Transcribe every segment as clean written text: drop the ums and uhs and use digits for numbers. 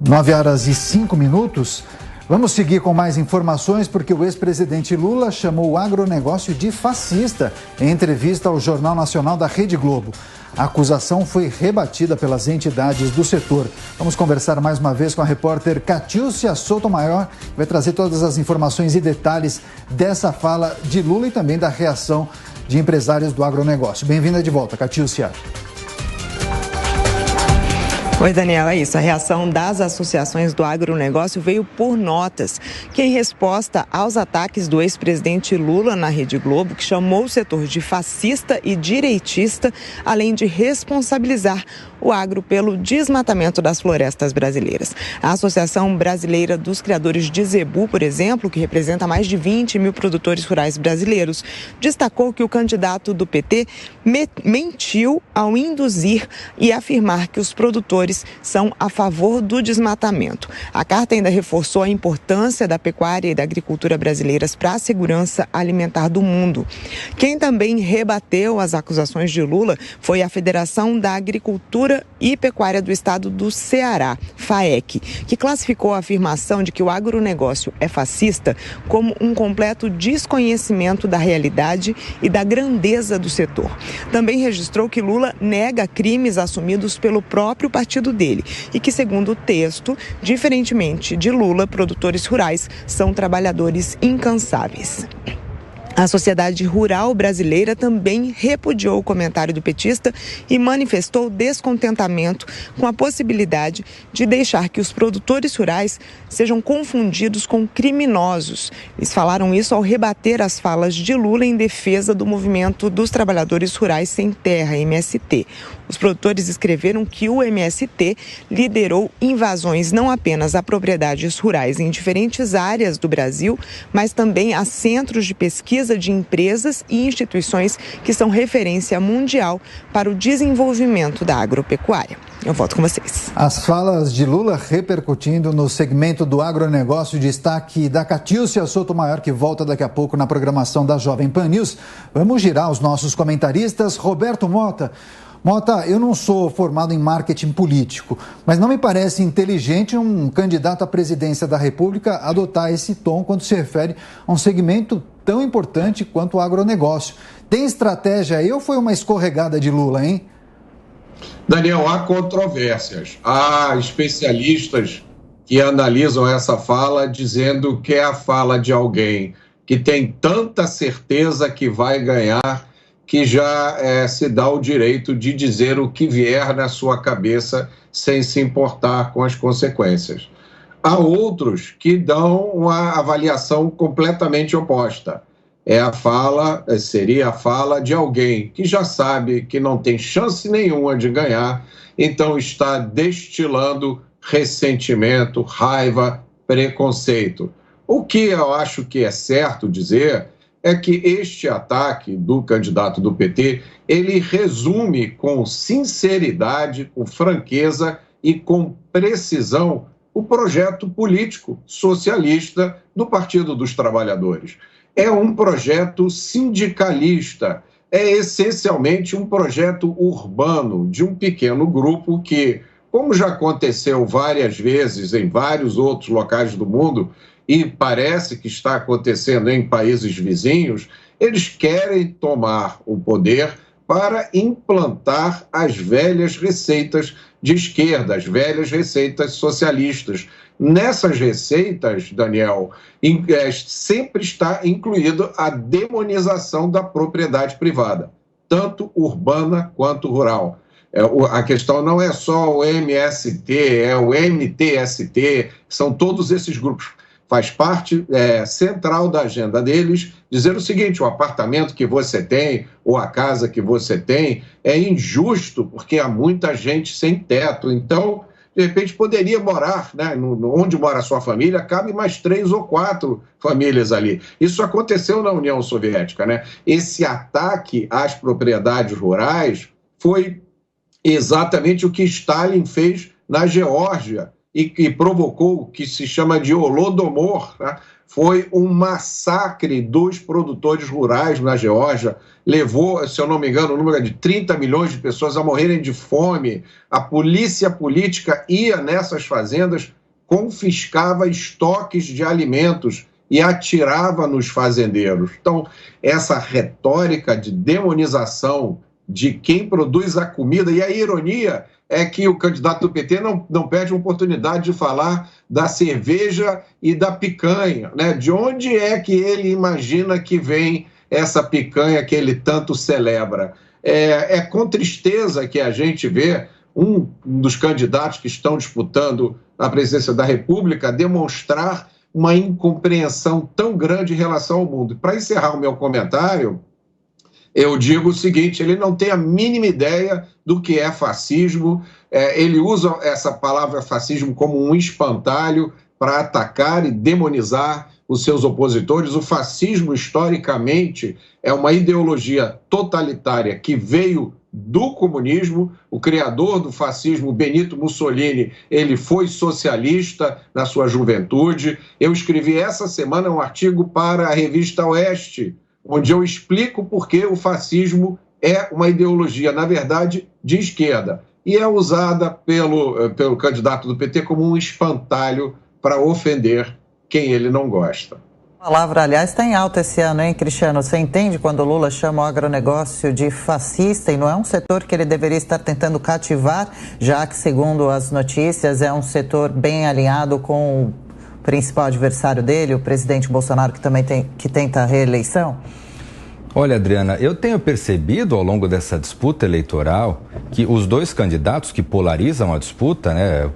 9h05. Vamos seguir com mais informações porque o ex-presidente Lula chamou o agronegócio de fascista em entrevista ao Jornal Nacional da Rede Globo. A acusação foi rebatida pelas entidades do setor. Vamos conversar mais uma vez com a repórter Catiúcia Sotomayor, que vai trazer todas as informações e detalhes dessa fala de Lula e também da reação de empresários do agronegócio. Bem-vinda de volta, Catiúcia. Oi, Daniel, é isso. A reação das associações do agronegócio veio por notas, que em resposta aos ataques do ex-presidente Lula na Rede Globo, que chamou o setor de fascista e direitista, além de responsabilizar o agro pelo desmatamento das florestas brasileiras. A Associação Brasileira dos Criadores de Zebu, por exemplo, que representa mais de 20 mil produtores rurais brasileiros, destacou que o candidato do PT mentiu ao induzir e afirmar que os produtores são a favor do desmatamento. A carta ainda reforçou a importância da pecuária e da agricultura brasileiras para a segurança alimentar do mundo. Quem também rebateu as acusações de Lula foi a Federação da Agricultura e Pecuária do Estado do Ceará, FAEC, que classificou a afirmação de que o agronegócio é fascista como um completo desconhecimento da realidade e da grandeza do setor. Também registrou que Lula nega crimes assumidos pelo próprio partido dele e que, segundo o texto, diferentemente de Lula, produtores rurais são trabalhadores incansáveis. A sociedade rural brasileira também repudiou o comentário do petista e manifestou descontentamento com a possibilidade de deixar que os produtores rurais sejam confundidos com criminosos. Eles falaram isso ao rebater as falas de Lula em defesa do movimento dos trabalhadores rurais sem terra, MST. Os produtores escreveram que o MST liderou invasões não apenas a propriedades rurais em diferentes áreas do Brasil, mas também a centros de pesquisa de empresas e instituições que são referência mundial para o desenvolvimento da agropecuária. Eu volto com vocês. As falas de Lula repercutindo no segmento do agronegócio, destaque da Catiúcia Sotomayor, que volta daqui a pouco na programação da Jovem Pan News. Vamos girar os nossos comentaristas. Roberto Mota. Mota, eu não sou formado em marketing político, mas não me parece inteligente um candidato à presidência da República adotar esse tom quando se refere a um segmento tão importante quanto o agronegócio. Tem estratégia aí ou foi uma escorregada de Lula, hein? Daniel, há controvérsias. Há especialistas que analisam essa fala dizendo que é a fala de alguém que tem tanta certeza que vai ganhar que já se dá o direito de dizer o que vier na sua cabeça sem se importar com as consequências. Há outros que dão uma avaliação completamente oposta. Seria a fala de alguém que já sabe que não tem chance nenhuma de ganhar, então está destilando ressentimento, raiva, preconceito. O que eu acho que é certo dizer é que este ataque do candidato do PT, ele resume com sinceridade, com franqueza e com precisão o projeto político socialista do Partido dos Trabalhadores. É um projeto sindicalista, é essencialmente um projeto urbano de um pequeno grupo que, como já aconteceu várias vezes em vários outros locais do mundo, e parece que está acontecendo em países vizinhos, eles querem tomar o poder para implantar as velhas receitas de esquerda, as velhas receitas socialistas. Nessas receitas, Daniel, sempre está incluído a demonização da propriedade privada, tanto urbana quanto rural. A questão não é só o MST, é o MTST, são todos esses grupos. Faz parte central da agenda deles dizer o seguinte: o apartamento que você tem ou a casa que você tem é injusto porque há muita gente sem teto. Então, de repente, poderia morar, né, onde mora a sua família, cabe mais 3 ou 4 famílias ali. Isso aconteceu na União Soviética, né? Esse ataque às propriedades rurais foi exatamente o que Stalin fez na Geórgia e que provocou o que se chama de Holodomor, né? Foi um massacre dos produtores rurais na Geórgia, levou, se eu não me engano, o número de 30 milhões de pessoas a morrerem de fome. A polícia política ia nessas fazendas, confiscava estoques de alimentos e atirava nos fazendeiros. Então, essa retórica de demonização de quem produz a comida, e a ironia é que o candidato do PT não perde a oportunidade de falar da cerveja e da picanha, né? De onde é que ele imagina que vem essa picanha que ele tanto celebra? É com tristeza que a gente vê um dos candidatos que estão disputando a presidência da República demonstrar uma incompreensão tão grande em relação ao mundo. Para encerrar o meu comentário, eu digo o seguinte: ele não tem a mínima ideia do que é fascismo, ele usa essa palavra fascismo como um espantalho para atacar e demonizar os seus opositores. O fascismo, historicamente, é uma ideologia totalitária que veio do comunismo. O criador do fascismo, Benito Mussolini, ele foi socialista na sua juventude. Eu escrevi essa semana um artigo para a revista Oeste, onde eu explico por que o fascismo é uma ideologia, na verdade, de esquerda, e é usada pelo candidato do PT como um espantalho para ofender quem ele não gosta. A palavra, aliás, está em alta esse ano, hein, Cristiano? Você entende quando o Lula chama o agronegócio de fascista, e não é um setor que ele deveria estar tentando cativar, já que, segundo as notícias, é um setor bem alinhado com o principal adversário dele, o presidente Bolsonaro, que também tenta a reeleição? Olha, Adriana, eu tenho percebido ao longo dessa disputa eleitoral que os dois candidatos que polarizam a disputa, né,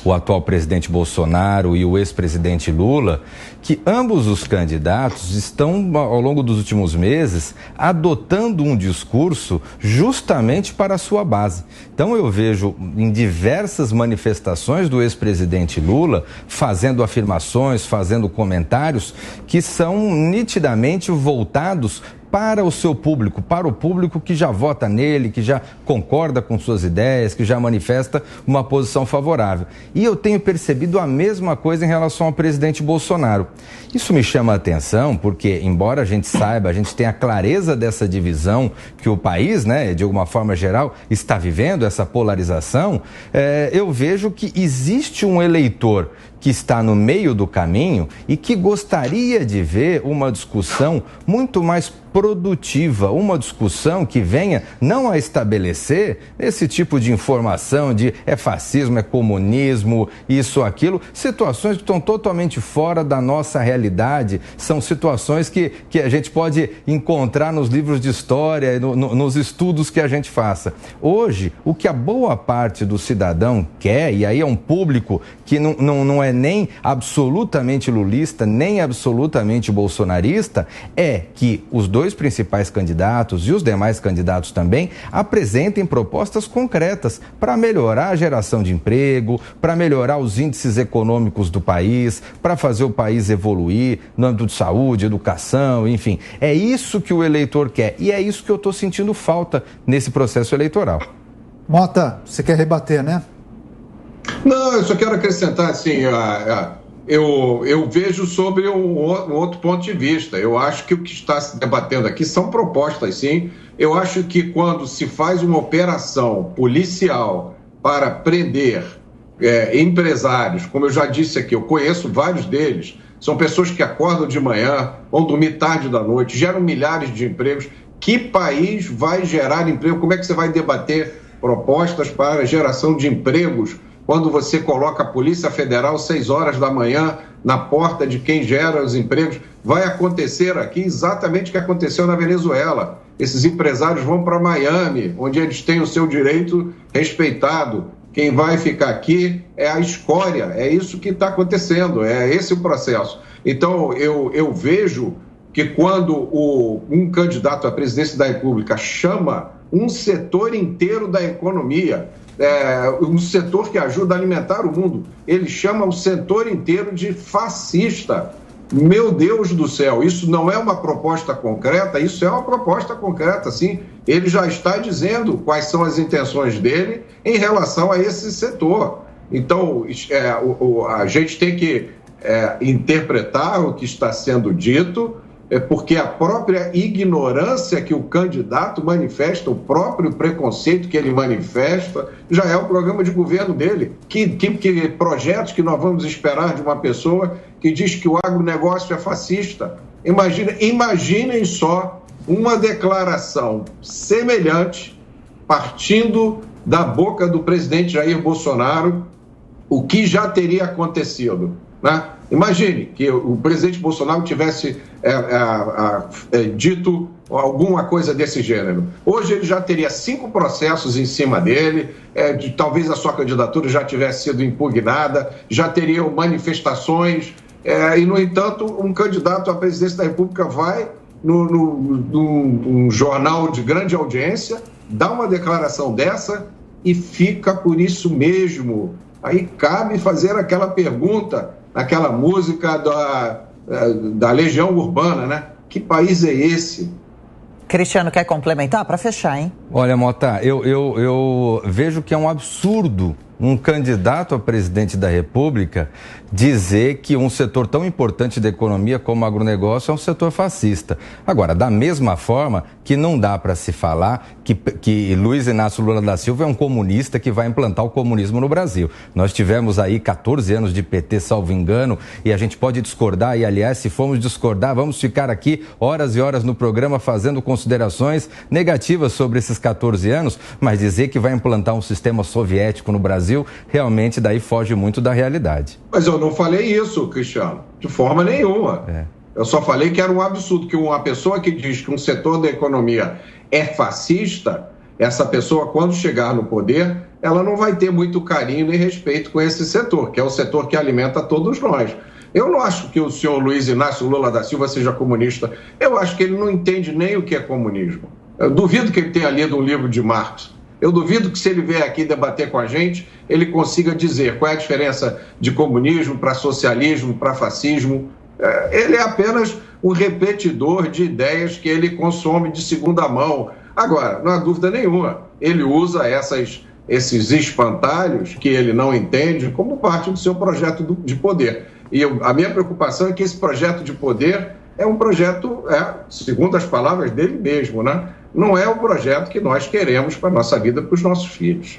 o atual presidente Bolsonaro e o ex-presidente Lula, que ambos os candidatos estão, ao longo dos últimos meses, adotando um discurso justamente para a sua base. Então eu vejo em diversas manifestações do ex-presidente Lula fazendo afirmações, fazendo comentários que são nitidamente voltados para o seu público, para o público que já vota nele, que já concorda com suas ideias, que já manifesta uma posição favorável. E eu tenho percebido a mesma coisa em relação ao presidente Bolsonaro. Isso me chama a atenção porque, embora a gente saiba, a gente tenha a clareza dessa divisão que o país, né, de alguma forma geral, está vivendo, essa polarização, eu vejo que existe um eleitor que está no meio do caminho e que gostaria de ver uma discussão muito mais produtiva, uma discussão que venha não a estabelecer esse tipo de informação de é fascismo, é comunismo, isso, aquilo, situações que estão totalmente fora da nossa realidade, são situações que a gente pode encontrar nos livros de história, nos estudos que a gente faça. Hoje, o que a boa parte do cidadão quer, e aí é um público que não é nem absolutamente lulista, nem absolutamente bolsonarista, é que os dois principais candidatos e os demais candidatos também apresentem propostas concretas para melhorar a geração de emprego, para melhorar os índices econômicos do país, para fazer o país evoluir no âmbito de saúde, educação, enfim. É isso que o eleitor quer e é isso que eu estou sentindo falta nesse processo eleitoral. Mota, você quer rebater, né? Não, eu só quero acrescentar assim, eu vejo sobre um outro ponto de vista. Eu acho que o que está se debatendo aqui são propostas, sim. Eu acho que quando se faz uma operação policial para prender empresários, como eu já disse aqui, eu conheço vários deles, são pessoas que acordam de manhã, vão dormir tarde da noite, geram milhares de empregos. Que país vai gerar emprego? Como é que você vai debater propostas para geração de empregos quando você coloca a Polícia Federal 6 horas da manhã na porta de quem gera os empregos? Vai acontecer aqui exatamente o que aconteceu na Venezuela. Esses empresários vão para Miami, onde eles têm o seu direito respeitado. Quem vai ficar aqui é a escória, é isso que está acontecendo, é esse o processo. Então, eu vejo que quando um candidato à presidência da República chama um setor inteiro da economia, um setor que ajuda a alimentar o mundo, ele chama o setor inteiro de fascista. Meu Deus do céu, isso não é uma proposta concreta? Isso é uma proposta concreta, sim. Ele já está dizendo quais são as intenções dele em relação a esse setor. Então, a gente tem que interpretar o que está sendo dito, porque a própria ignorância que o candidato manifesta, o próprio preconceito que ele manifesta, já é o programa de governo dele. Que projetos que nós vamos esperar de uma pessoa que diz que o agronegócio é fascista? Imaginem só uma declaração semelhante partindo da boca do presidente Jair Bolsonaro, o que já teria acontecido, né? Imagine que o presidente Bolsonaro tivesse dito alguma coisa desse gênero. Hoje ele já teria 5 processos em cima dele, talvez a sua candidatura já tivesse sido impugnada, já teriam manifestações, e, no entanto, um candidato à presidência da República vai num jornal de grande audiência, dá uma declaração dessa e fica por isso mesmo. Aí cabe fazer aquela pergunta, aquela música da Legião Urbana, né? Que país é esse? Cristiano, quer complementar? Para fechar, hein? Olha, Mota, eu vejo que é um absurdo um candidato a presidente da República dizer que um setor tão importante da economia como o agronegócio é um setor fascista. Agora, da mesma forma que não dá para se falar que Luiz Inácio Lula da Silva é um comunista que vai implantar o comunismo no Brasil. Nós tivemos aí 14 anos de PT, salvo engano, e a gente pode discordar, e aliás, se formos discordar, vamos ficar aqui horas e horas no programa fazendo considerações negativas sobre esses 14 anos, mas dizer que vai implantar um sistema soviético no Brasil, realmente daí foge muito da realidade. Mas eu não falei isso, Cristiano, de forma nenhuma. Eu só falei que era um absurdo, que uma pessoa que diz que um setor da economia é fascista, essa pessoa, quando chegar no poder, ela não vai ter muito carinho nem respeito com esse setor, que é o setor que alimenta todos nós. Eu não acho que o senhor Luiz Inácio Lula da Silva seja comunista. Eu acho que ele não entende nem o que é comunismo. Eu duvido que ele tenha lido um livro de Marx. Eu duvido que, se ele vier aqui debater com a gente, ele consiga dizer qual é a diferença de comunismo para socialismo, para fascismo. Ele é apenas um repetidor de ideias que ele consome de segunda mão. Agora, não há dúvida nenhuma, ele usa esses espantalhos que ele não entende como parte do seu projeto de poder. E a minha preocupação é que esse projeto de poder é um projeto, segundo as palavras dele mesmo, né? Não é o projeto que nós queremos para a nossa vida, para os nossos filhos.